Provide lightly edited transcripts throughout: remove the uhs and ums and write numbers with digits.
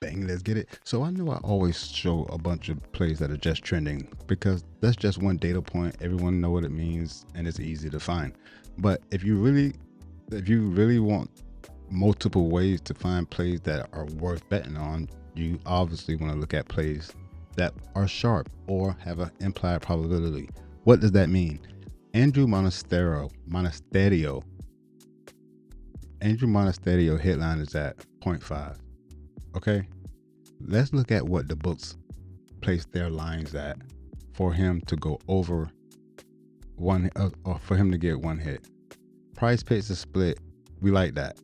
bang, let's get it. So I know I always show a bunch of plays that are just trending because that's just one data point. Everyone know what it means and it's easy to find. But if you really want multiple ways to find plays that are worth betting on, you obviously want to look at plays that are sharp or have an implied probability. What does that mean? Andrew Monasterio headline is at 0.5. Okay, let's look at what the books place their lines at for him to go over one, or for him to get one hit. Price Picks is split. We like that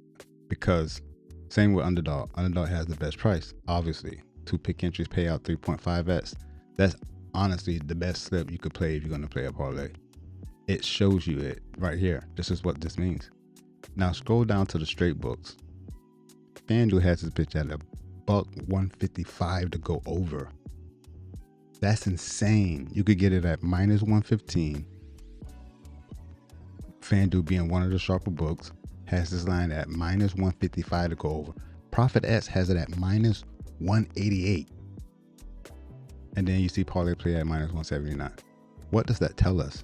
because same with Underdog. Underdog has the best price, obviously. 2 pick entries pay out 3.5x. That's honestly the best slip you could play if you're going to play a parlay. It shows you it right here. This is what this means. Now scroll down to the straight books. FanDuel has this pitch at a $155 to go over. That's insane. You could get it at minus 115. FanDuel, being one of the sharper books, has this line at minus 155 to go over. Profit X has it at minus 188. And then you see Parlay Play at minus 179. What does that tell us?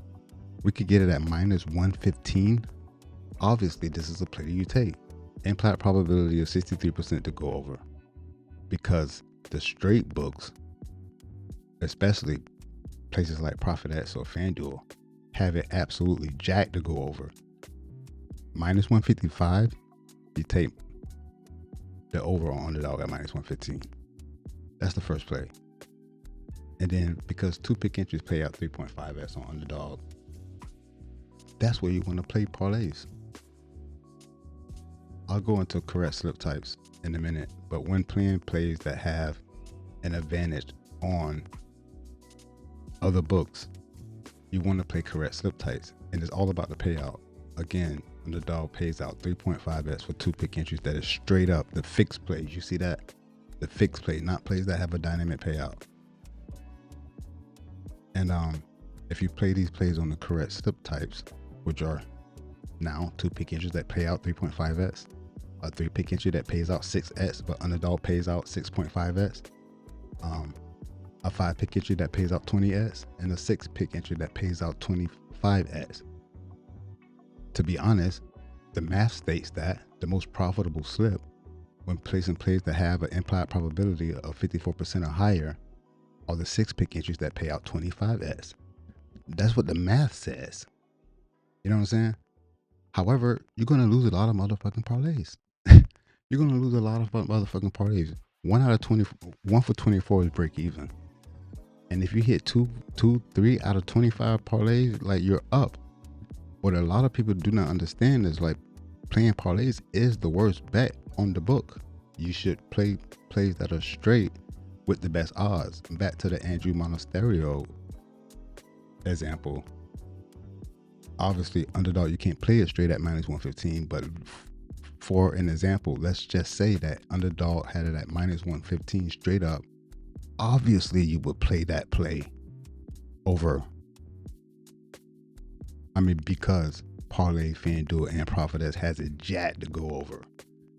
We could get it at minus 115. Obviously, this is a play you take. Implied probability of 63% to go over. Because the straight books, especially places like Profit X or FanDuel, have it absolutely jacked to go over. Minus 155, you take the over on Underdog at minus 115. That's the first play. And then because 2 pick entries pay out 3.5x on Underdog, that's where you want to play parlays. I'll go into correct slip types in a minute, but when playing plays that have an advantage on other books, you want to play correct slip types, and it's all about the payout. Again, Underdog pays out 3.5x for 2 pick entries. That is straight up the fixed plays. You see that? The fixed play, not plays that have a dynamic payout. And if you play these plays on the correct slip types, which are now 2 pick entries that pay out 3.5x, a 3 pick entry that pays out 6x, but Underdog pays out 6.5x, a 5 pick entry that pays out 20x, and a 6 pick entry that pays out 25x. To be honest, the math states that the most profitable slip when placing plays that have an implied probability of 54% or higher are the 6 pick entries that pay out 25x. That's what the math says. You know what I'm saying? However, you're going to lose a lot of motherfucking parlays. You're going to lose a lot of motherfucking parlays. 1 for 24 is break even. And if you hit 3 out of 25 parlays, like, you're up. What a lot of people do not understand is, like, playing parlays is the worst bet on the book. You should play plays that are straight with the best odds. Back to the Andrew Monasterio example. Obviously, Underdog, you can't play it straight at minus 115, but for an example, let's just say that Underdog had it at minus 115 straight up. Obviously, you would play that play over. Because Parlay, FanDuel, and Profit X has it jacked to go over.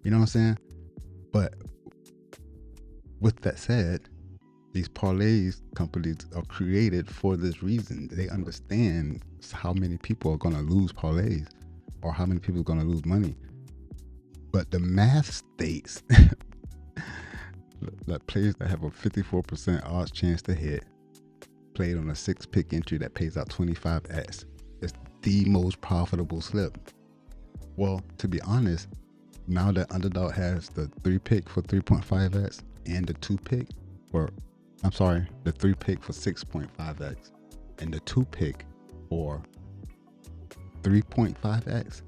You know what I'm saying? But with that said, these parlays companies are created for this reason. They understand how many people are going to lose parlays or how many people are going to lose money. But the math states that plays that have a 54% odds chance to hit, played on a 6 pick entry that pays out 25x, is the most profitable slip. Well, to be honest, now that Underdog has the 3 pick for 3.5x and the 2 pick for, the 3 pick for 6.5x and the 2 pick for 3.5x,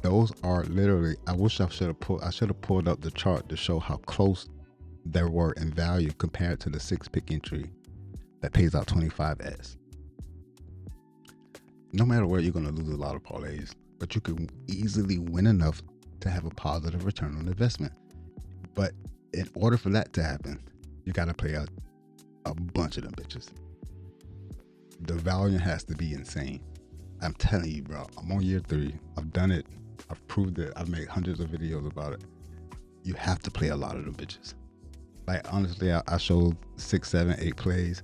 those are literally, I should have pulled up the chart to show how close they were in value compared to the 6 pick entry that pays out 25x. No matter what, you're going to lose a lot of parlays, but you can easily win enough to have a positive return on investment. But in order for that to happen, you got to play a bunch of them bitches. The value has to be insane. I'm telling you, bro, I'm on year 3. I've done it. I've proved it. I've made hundreds of videos about it. You have to play a lot of them bitches. Like honestly, I showed 6, 7, 8 plays.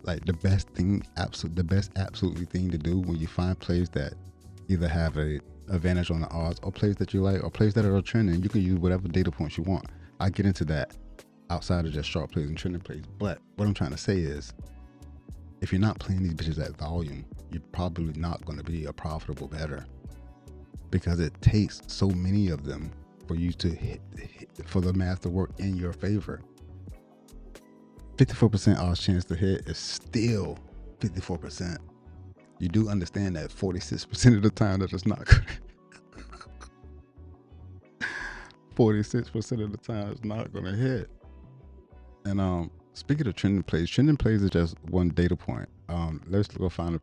Like the best absolutely thing to do when you find plays that either have a advantage on the odds or plays that you like or plays that are trending, you can use whatever data points you want. I get into that outside of just sharp plays and trending plays. But what I'm trying to say is, if you're not playing these bitches at volume, you're probably not going to be a profitable bettor, because it takes so many of them for you to for the math to work in your favor. 54% odds chance to hit is still 54%. You do understand that 46% of the time that it's not good. 46% of the time it's not going to hit. And speaking of trending plays is just one data point. Let's go find a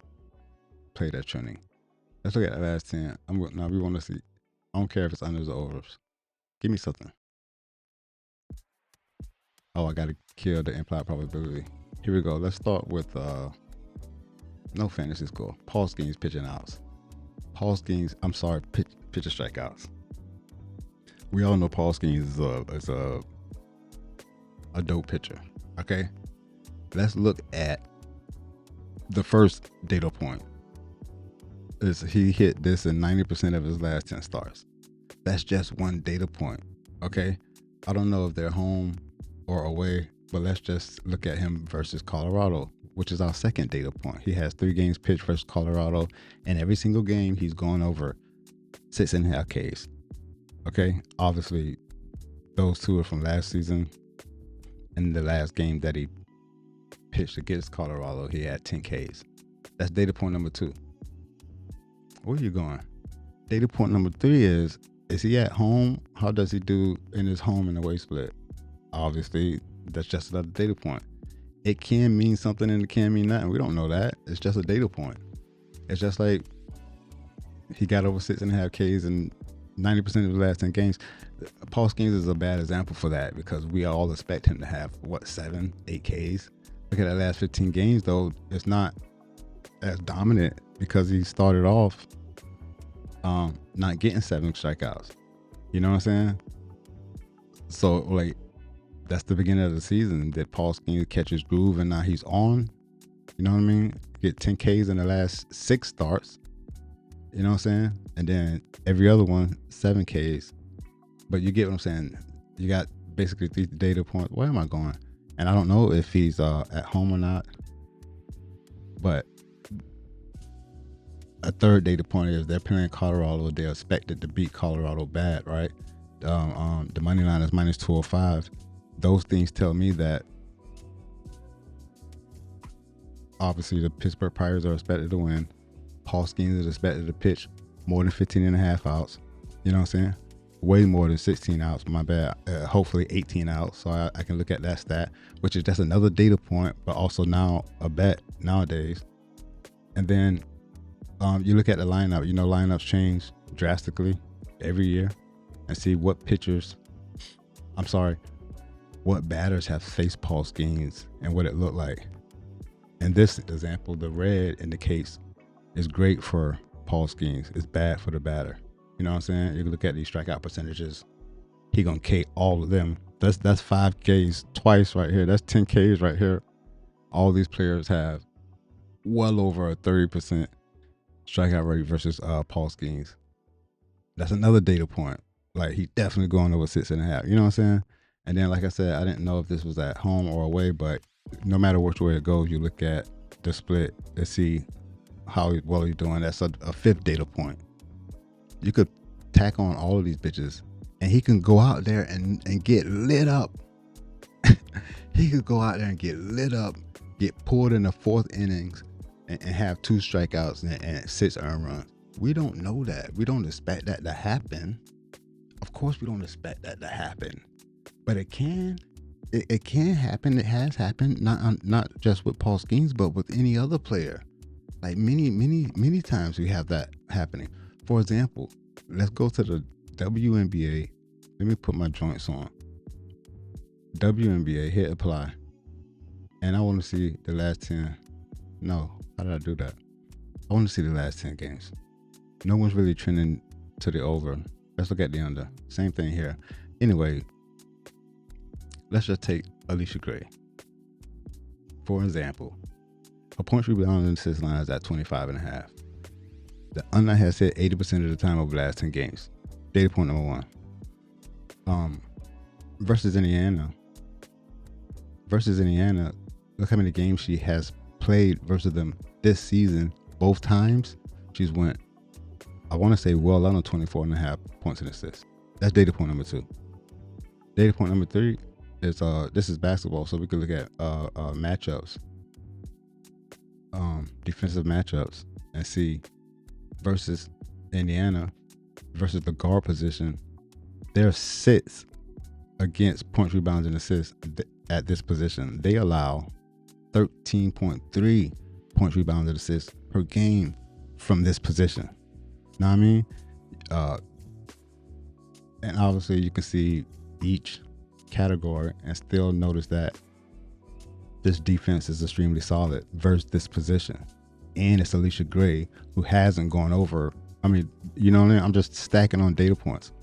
play that's trending. Let's look at the last 10. Now we want to see. I don't care if it's unders or overs. Give me something. Oh, I got to kill the implied probability. Here we go. Let's start with no fantasy score. Paul Skeens pitching outs. Pitcher strikeouts. We all know Paul Skeens is a dope pitcher. Okay, let's look at the first data point. Is he hit this in 90% of his last 10 starts? That's just one data point. Okay, I don't know if they're home or away, but let's just look at him versus Colorado, which is our second data point. He has 3 games pitched versus Colorado, and every single game he's going over 6.5 Ks. Okay, obviously those 2 are from last season. In the last game that he pitched against Colorado, he had 10 Ks. That's data point number 2. Where are you going? Data point number 3 is he at home? How does he do in his home and away split? Obviously, that's just another data point. It can mean something and it can mean nothing. We don't know that. It's just a data point. It's just like he got over 6.5 Ks in 90% of the last 10 games. Paul Skeens is a bad example for that, because we all expect him to have 7, 8 Ks. Look at the last 15 games though. It's not as dominant because he started off not getting 7 strikeouts. You know what I'm saying? So like, that's the beginning of the season that Paul Skeens catches groove, and now he's on. You know what I mean? Get 10 Ks in the last 6 starts. You know what I'm saying? And then every other one, 7 Ks. But you get what I'm saying? You got basically 3 data points. Where am I going? And I don't know if he's at home or not. But a third data point is they're playing Colorado. They're expected to beat Colorado bad, right? The money line is minus 205. Those things tell me that obviously the Pittsburgh Pirates are expected to win. Paul Skeens is expected to pitch more than 15.5 outs. You know what I'm saying? Way more than 16 outs, my bad. Hopefully 18 outs, so I can look at that stat, which is just another data point, but also now a bet nowadays. And then you look at the lineup. You know, lineups change drastically every year, and see what batters have faced Paul Skeens and what it looked like. In this example, the red indicates it's great for Paul Skeens. It's bad for the batter. You know what I'm saying? You can look at these strikeout percentages. He gonna K all of them. That's 5 Ks twice right here. That's 10 Ks right here. All these players have well over a 30% strikeout rate versus Paul Skeens. That's another data point. Like, he definitely going over 6.5. You know what I'm saying? And then, like I said, I didn't know if this was at home or away, but no matter which way it goes, you look at the split to see how well he's doing. That's a 5th data point. You could tack on all of these bitches, and he can go out there and get lit up. He could go out there and get lit up, get pulled in the 4th innings, and have 2 strikeouts and 6 earned runs. We don't know that. We don't expect that to happen. Of course, we don't expect that to happen, but it can. It can happen. It has happened. Not just with Paul Skeens, but with any other player. Like many times we have that happening. For example, let's go to the WNBA. Let me put my joints on. WNBA, hit apply. And I want to see the last 10. No, how did I do that? I want to see the last 10 games. No one's really trending to the over. Let's look at the under. Same thing here. Anyway, let's just take Alicia Gray. For example, her points, rebounds, and assist line is at 25.5. The under has hit 80% of the time over the last 10 games. Data point number 1. Versus Indiana. Look how many games she has played versus them this season. Both times, she's went, I want to say, well under 24.5 points and assists. That's data point number 2. Data point number 3 is this is basketball, so we can look at matchups, defensive matchups, and see versus Indiana versus the guard position. They're 6th against points, rebounds, and assists at this position. They allow 13.3 points, rebounds, and assists per game from this position. Know what I mean? And obviously you can see each category and still notice that this defense is extremely solid versus this position. And it's Alicia Gray, who hasn't gone over. I mean, you know what I mean? I'm just stacking on data points.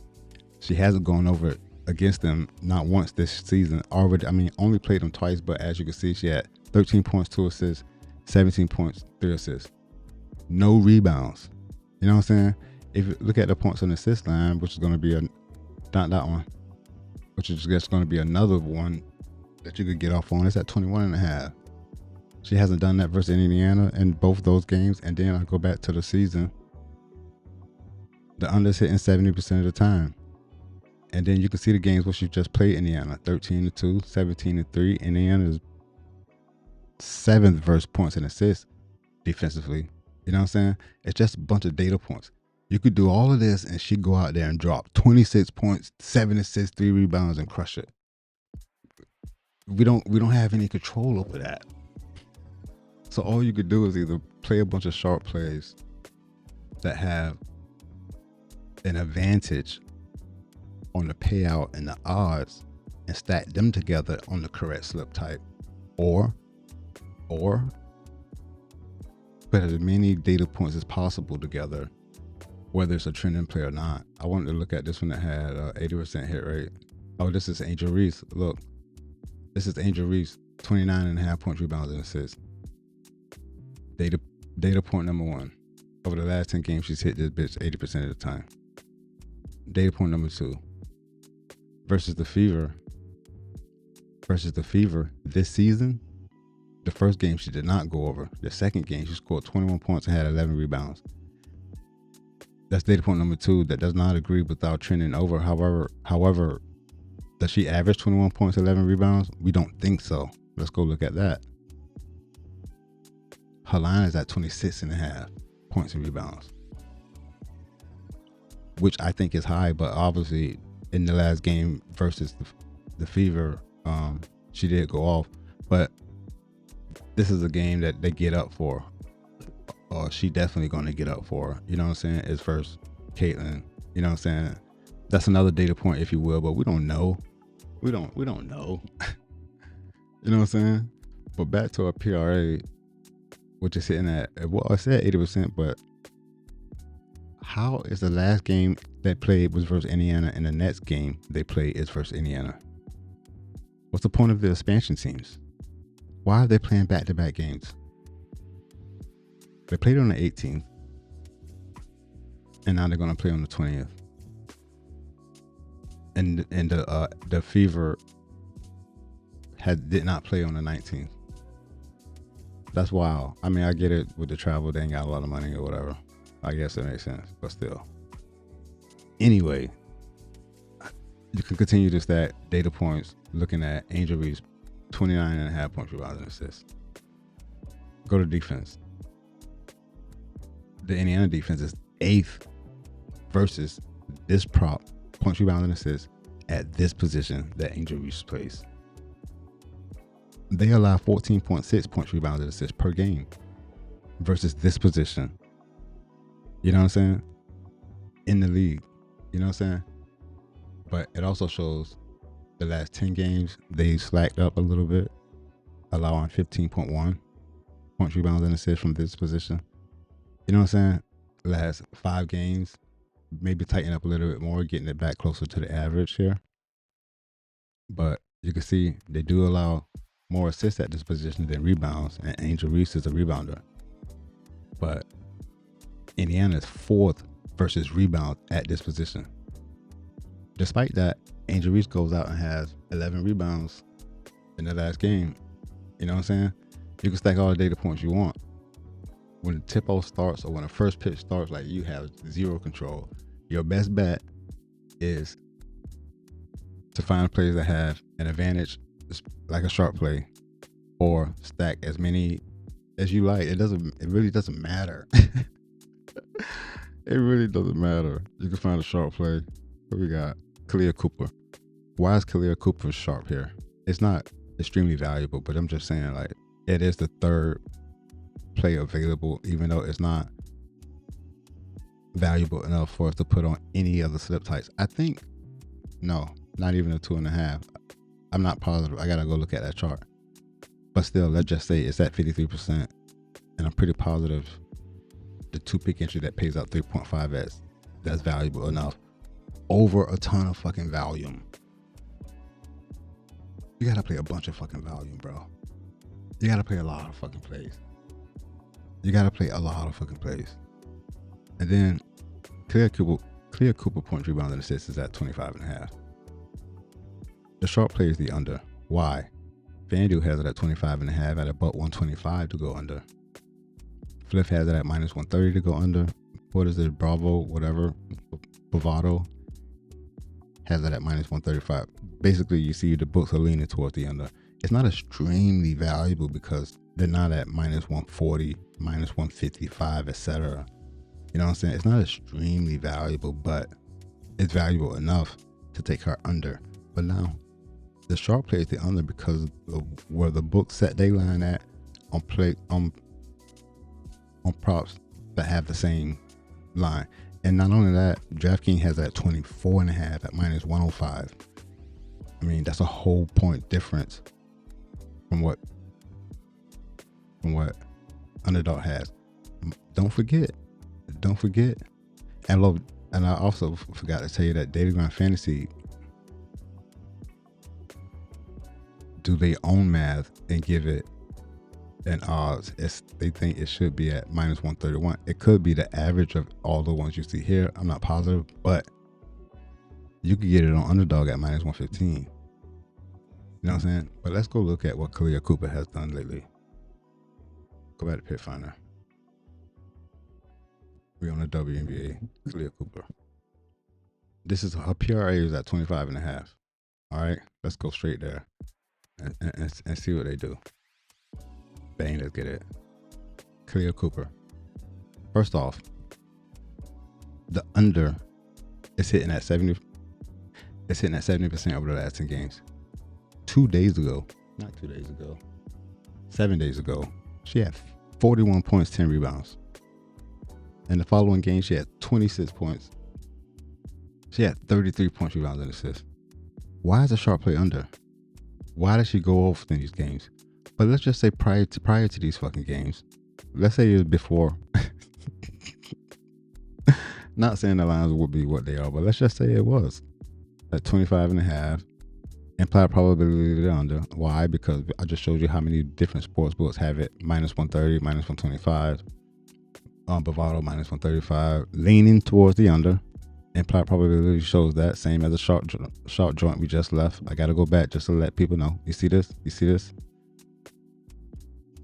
She hasn't gone over it against them not once this season. Only played them twice, but as you can see, she had 13 points, 2 assists, 17 points, 3 assists. No rebounds. You know what I'm saying? If you look at the points on the assist line, which is going to be not that one, which is just going to be another one that you could get off on, it's at 21.5. She hasn't done that versus Indiana in both those games. And then I go back to the season. The under's hitting 70% of the time. And then you can see the games where she just played Indiana. 13-2, 17-3. Indiana is 7th versus points and assists defensively. You know what I'm saying? It's just a bunch of data points. You could do all of this and she'd go out there and drop 26 points, 7 assists, 3 rebounds, and crush it. We don't have any control over that. So all you could do is either play a bunch of sharp plays that have an advantage on the payout and the odds and stack them together on the correct slip type, or put as many data points as possible together, whether it's a trending play or not. I wanted to look at this one that had 80% hit rate. Oh, this is Angel Reese. Look, this is Angel Reese, 29.5 points, rebounds, and assists. Data point number 1. Over the last 10 games, she's hit this bitch 80% of the time. Data point number 2. Versus the Fever this season, the first game she did not go over. The second game, she scored 21 points and had 11 rebounds. That's data point number 2 that does not agree with our trending over. However, does she average 21 points, 11 rebounds? We don't think so. Let's go look at that. Her line is at 26.5 points and rebounds, which I think is high, but obviously in the last game versus the Fever, she did go off. But this is a game that they get up for. Or she definitely going to get up for. You know what I'm saying? It's versus Caitlin. You know what I'm saying? That's another data point, if you will, but we don't know. We don't know. You know what I'm saying? But back to our PRA, which is sitting at, well, I said 80%, but how is the last game they played was versus Indiana and the next game they played is versus Indiana? What's the point of the expansion teams? Why are they playing back-to-back games? They played on the 18th, and now they're going to play on the 20th. And the Fever did not play on the 19th. That's wild. I mean, I get it with the travel, they ain't got a lot of money or whatever. I guess it makes sense, but still. Anyway, you can continue to stack data points looking at Angel Reese, 29.5 points, rebounds, and assists. Go to defense. The Indiana defense is 8th versus this prop, points, rebounds, and assists at this position that Angel Reese plays. They allow 14.6 points, rebounds, and assists per game versus this position. You know what I'm saying? In the league. You know what I'm saying? But it also shows the last 10 games, they slacked up a little bit, allowing 15.1 points, rebounds, and assists from this position. You know what I'm saying? Last 5 games, maybe tighten up a little bit more, getting it back closer to the average here. But You can see they do allow more assists at this position than rebounds, and Angel Reese is a rebounder. But Indiana is 4th versus rebound at this position. Despite that, Angel Reese goes out and has 11 rebounds in the last game. You know what I'm saying? You can stack all the data points you want. When the tip-off starts or when the first pitch starts, like, you have zero control. Your best bet is to find players that have an advantage, like a sharp play, or stack as many as you like. It really doesn't matter. It really doesn't matter. You can find a sharp play. What we got? Khalil Cooper. Why is Khalil Cooper sharp here? It's not extremely valuable, but I'm just saying, like, it is the 3rd play available, even though it's not valuable enough for us to put on any other slip types. I think, no, not even a 2.5. I'm not positive. I gotta go look at that chart. But still, let's just say it's at 53%, and I'm pretty positive the 2-pick entry that pays out 3.5x, that's valuable enough over a ton of fucking volume. You gotta play a bunch of fucking volume, bro. You gotta play a lot of fucking plays. And then Clear Cooper point, rebound, and assists is at 25.5. The sharp play is the under. Why? FanDuel has it at 25.5 at about 125 to go under. Flip has it at minus 130 to go under. What is it? Bravo, whatever. Bovado has it at minus 135. Basically, you see the books are leaning towards the under. It's not extremely valuable because they're not at minus 140, minus 155, etc. You know what I'm saying? It's not extremely valuable, but it's valuable enough to take her under. But now, the sharp play is the under because of where the book set they line at on props that have the same line. And not only that, DraftKings has that 24.5 at minus 105. I mean, that's a whole point difference from what Underdog has. Don't forget. And I also forgot to tell you that Daily Grind Fantasy do their own math and give it an odds. They think it should be at minus 131. It could be the average of all the ones you see here. I'm not positive, but you could get it on Underdog at minus 115. You know what I'm saying? But let's go look at what Khalil Cooper has done lately. Go back to Pit Finder. We're on the WNBA. Khalil Cooper. This is her PRA is at 25.5. All right, let's go straight there and see what they do. Bang, let's get it. Khalil Cooper. First off, the under is hitting at 70. It's hitting at 70% over the last 10 games. 7 days ago, she had 41 points, 10 rebounds. In the following game, she had 26 points. She had 33 points, rebounds, and assists. Why is a sharp play under? Why does she go off in these games? But let's just say prior to these fucking games, let's say it was before. Not saying the lines would be what they are, but let's just say it was at 25.5. Implied probability of the under. Why? Because I just showed you how many different sports books have it. Minus 130, minus 125. Bovado minus 135. Leaning towards the under. Implied probability shows that. Same as a sharp joint we just left. I got to go back just to let people know. You see this?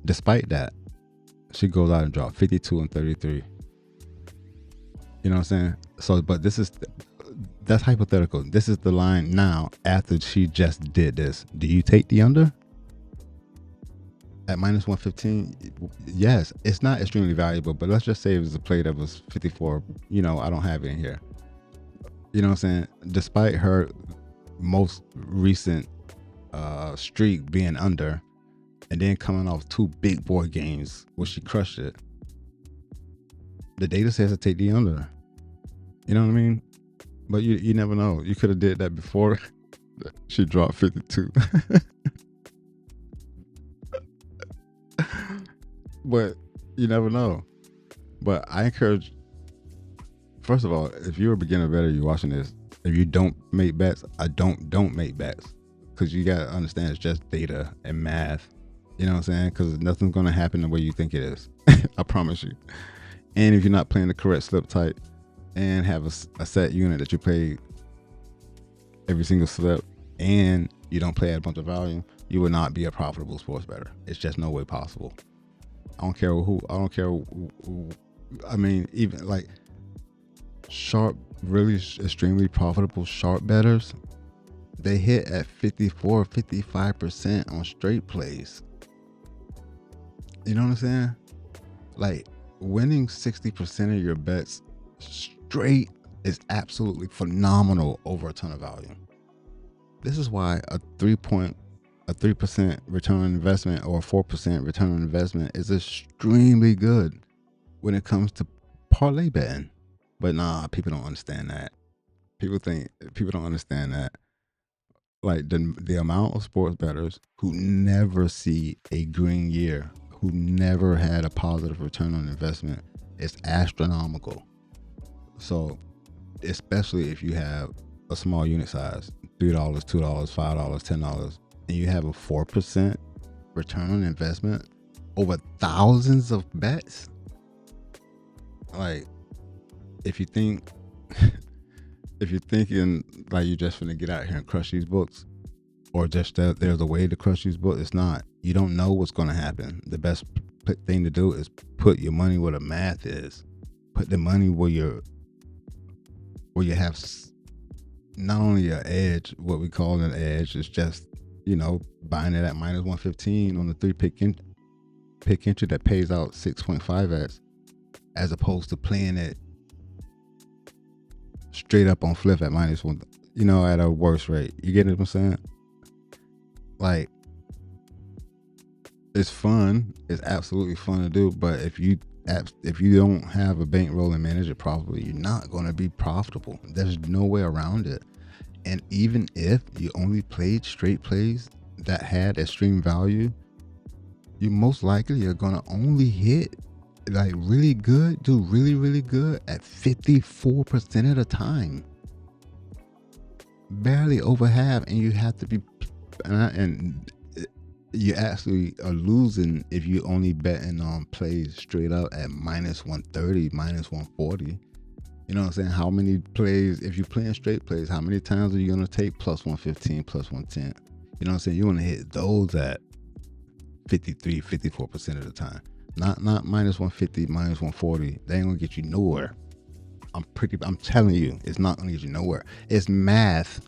Despite that, she goes out and drops 52 and 33. You know what I'm saying? So, but that's hypothetical. This is the line now after she just did this. Do you take the under? At minus 115, yes, it's not extremely valuable, but let's just say it was a play that was 54. I don't have it in here. You know what I'm saying? Despite her most recent streak being under, and then coming off 2 big boy games where she crushed it, the data says to take the under. You know what I mean? But you never know. You could have did that before she dropped 52. But you never know. But I encourage, first of all, if you're a beginner bettor, you're watching this, if you don't make bets, don't make bets. because you got to understand it's just data and math. You know what I'm saying? Because nothing's going to happen the way you think it is. I promise you. And if you're not playing the correct slip type and have a set unit that you play every single slip, and you don't play at a bunch of volume, you will not be a profitable sports bettor. It's just no way possible. I don't care who. I mean, even like sharp, really extremely profitable sharp bettors, they hit at 54, 55% on straight plays. You know what I'm saying? Like, winning 60% of your bets straight is absolutely phenomenal over a ton of volume. This is why a 3% return on investment or a 4% return on investment is extremely good when it comes to parlay betting. But nah, people don't understand that. People don't understand that. Like the amount of sports bettors who never see a green year, who never had a positive return on investment, is astronomical. So, especially if you have a small unit size, $3, $2, $5, $10, and you have a 4% return on investment over thousands of bets. Like, if you're thinking like you're just gonna get out here and crush these books, or just that there's a way to crush these books, it's not. You don't know what's gonna happen. The best thing to do is put your money where the math is. Put the money where you have not only an edge, what we call an edge, is just, buying it at minus 115 on the 3 pick entry that pays out 6.5x, as opposed to playing it straight up on flip at minus one, at a worse rate. You get what I'm saying? Like, it's fun. It's absolutely fun to do. But if you don't have a bankroll and manage it properly, you're not going to be profitable. There's no way around it. And even if you only played straight plays that had extreme value, you most likely are going to only hit like really good, do really, really good at 54% of the time. Barely over half, and you have to be, and you actually are losing if you only betting on plays straight up at minus 130, minus 140. You know what I'm saying? How many plays, if you're playing straight plays, how many times are you going to take plus 115, plus 110? You know what I'm saying? You want to hit those at 53, 54% of the time. Not minus 150, minus 140. They ain't gonna get you nowhere. I'm telling you, it's not gonna get you nowhere. It's math.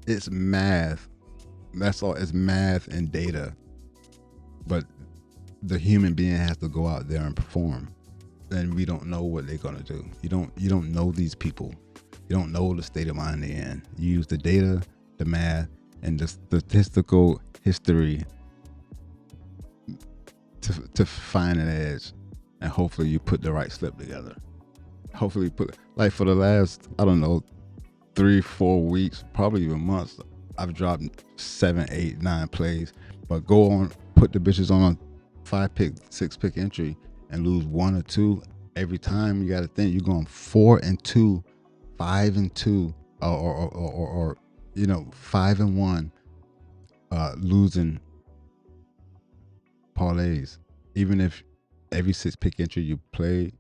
It's math. That's all. It's math and data. But the human being has to go out there and perform. And we don't know what they're gonna do. You don't know these people. You don't know the state of mind they're in. You use the data, the math, and the statistical history to find an edge, and hopefully you put the right slip together. Hopefully like for the last, I don't know, 3-4 weeks, probably even months, I've dropped 7, 8, 9 plays, but go on, put the bitches on a 5-pick, 6-pick entry and lose 1 or 2 every time. You got to think you're going 4-2, 5-2, or 5-1, losing parlays. Even if every 6-pick entry you played,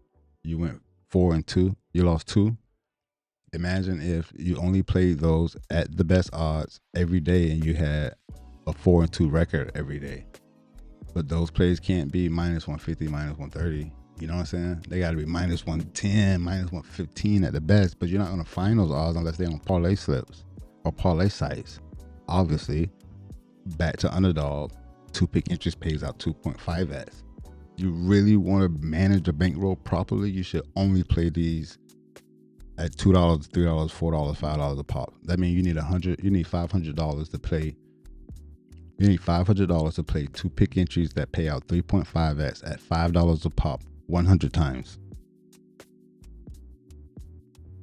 you went 4-2, you lost 2. Imagine if you only played those at the best odds every day and you had a 4-2 record every day. But those plays can't be minus 150, minus 130. You know what I'm saying? They got to be minus 110, minus 115 at the best. But you're not going to find those odds unless they're on parlay slips or parlay sites. Obviously, back to underdog, 2-pick interest pays out 2.5x. You really want to manage the bankroll properly, you should only play these at $2, $3, $4, $5 a pop. That means you need $500 to play. You need $500 to play 2-pick entries that pay out 3.5x at $5 a pop 100 times.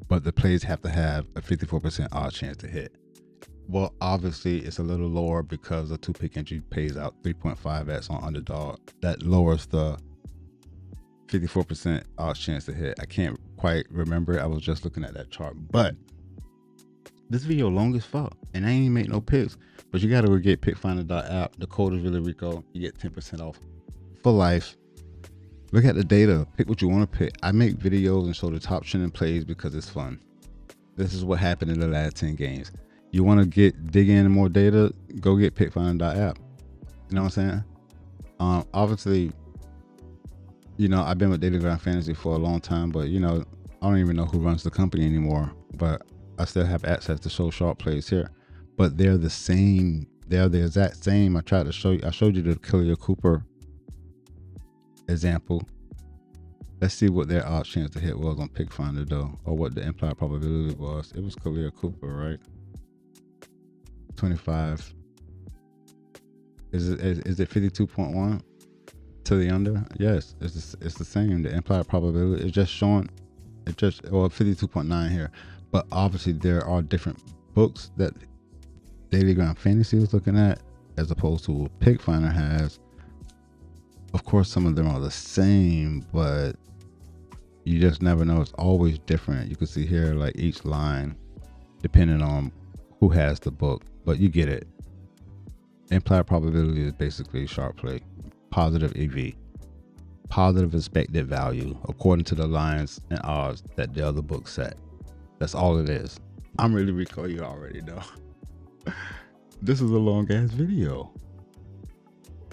But the plays have to have a 54% odd chance to hit. Well, obviously, it's a little lower because the 2-pick entry pays out 3.5x on underdog. That lowers the 54% odds chance to hit. I can't quite remember. I was just looking at that chart. But This video long as fuck, and I ain't even make no picks. But you gotta go get pickfinder.app. The code is really Rico. You get 10% off for life. Look at the data. Pick what you want to pick. I make videos and show the top trending plays because it's fun. This is what happened in the last 10 games. You want to dig in more data? Go get pickfinder.app. You know what I'm saying? Obviously, you know, I've been with Daily Grind Fantasy for a long time, but you know, I don't even know who runs the company anymore. But I still have access to show sharp plays here. But they're the same. They're the exact same. I showed you the Khalil Cooper example. Let's see what their odds chance to hit was on Pickfinder though, or what the implied probability was. It was Khalil Cooper, right? 25. Is it 52.1 to the under? Yes, it's the same. The implied probability is just showing. 52.9 here. But obviously there are different books that Daily Grind Fantasy was looking at as opposed to what Pickfinder has. Of course, some of them are the same, but you just never know. It's always different. You can see here like each line depending on who has the book, but you get it. Implied probability is basically sharp play, positive EV, positive expected value according to the lines and odds that the other book set. That's all it is. I'm really Rico, you already know. This is a long ass video.